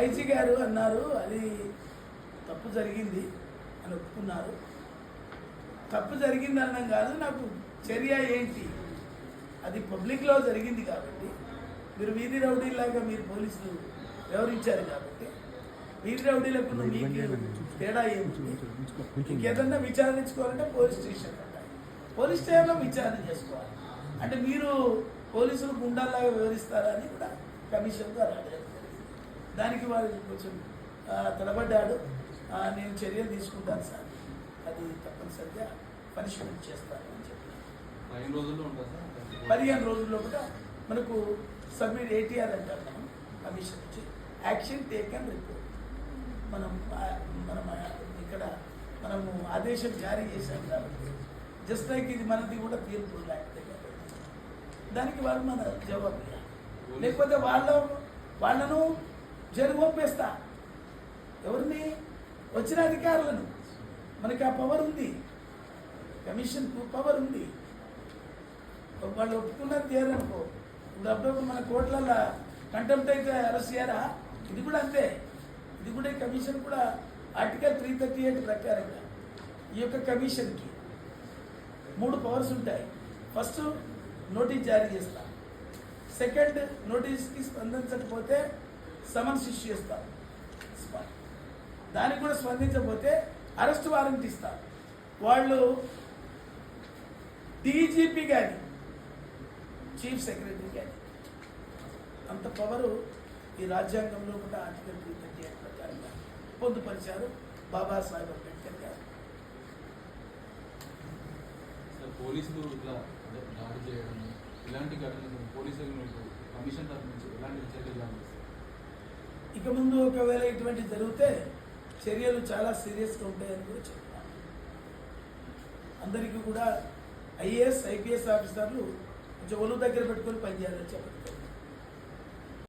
IG గారు అన్నారు అది తప్పు జరిగింది అని ఒప్పుకున్నారు. తప్పు జరిగింది అన్నాం కాదు, నాకు చర్య ఏంటి అది పబ్లిక్లో జరిగింది కాబట్టి మీరు వీధి రౌడీలాగా మీరు పోలీసులు వ్యవహరించారు కాబట్టి వీధి రౌడీలకు మీకు తేడా ఏముంది? ఇంకేదన్నా విచారించుకోవాలంటే పోలీస్ స్టేషన్ అంటారు, పోలీస్ స్టేషన్లో విచారణ చేసుకోవాలి. అంటే మీరు పోలీసులు గుండాల్లాగా వ్యవహరిస్తారని కూడా కమిషన్ ద్వారా అడగడం జరిగింది. దానికి వాళ్ళు కొంచెం తడబడ్డాడు. నేను చర్యలు తీసుకుంటాను సార్, అది తప్పనిసరిగా పనిష్మెంట్ చేస్తాను అని చెప్పాను. 15 రోజుల్లో కూడా మనకు సబ్మిట్ ATR అంటారు మనం కమిషన్ నుంచి, యాక్షన్ టేకన్ రిపోర్ట్. మనం ఇక్కడ మనము ఆదేశం జారీ చేశాం కాబట్టి జస్ట్ లైక్ ఇది మనది కూడా తీర్పు లేకపోతే దానికి వాళ్ళు మన జవాబు ఇవ్వాలి. లేకపోతే వాళ్ళను జైలు పంపేస్తా. ఎవరిని? వచ్చిన అధికారులను. మనకి ఆ పవర్ ఉంది, కమిషన్ పవర్ ఉంది. వాళ్ళు ఒప్పుకున్నది చేయరనుకో, ఇప్పుడు అప్పుడప్పుడు మన కోర్టులలో కంటెంప్ట్ అయితే అరెస్ట్ చేయరా? ఇది కూడా అంతే. ఇది కూడా కమిషన్ కూడా ఆర్టికల్ 338 ప్రకారంగా ఈ యొక్క కమిషన్కి 3 పవర్స్ ఉంటాయి. ఫస్ట్ నోటీస్ జారీ చేస్తాం, సెకండ్ నోటీస్కి స్పందించకపోతే సమన్స్ ఇష్యూ చేస్తాం, దానికి కూడా స్పందించకపోతే అరెస్ట్ వారెంట్ ఇస్తారు. వాళ్ళు DGP కానీ చీఫ్ సెక్రటరీ కానీ అంత పవరు ఈ రాజ్యాంగంలో కూడా ఆర్టికల్ 338 ప్రకారంగా పొందుపరిచారు బాబాసాహెబ్ అంబేద్కర్ గారు. పోలీసులు ఇట్లా దాడి చేయడం ఇలాంటి ఘటనలు పోలీసులు కమిషన్ తరఫు నుంచి ఎలాంటి చర్యలు? ఇక ముందు ఒకవేళ ఇటువంటి జరిగితే చర్యలు చాలా సీరియస్గా ఉంటాయని కూడా చెప్తాను. అందరికీ కూడా IAS IPS ఆఫీసర్లు కొంచెం ఒళ్ళు దగ్గర పెట్టుకొని పనిచేయాలని చెప్పండి.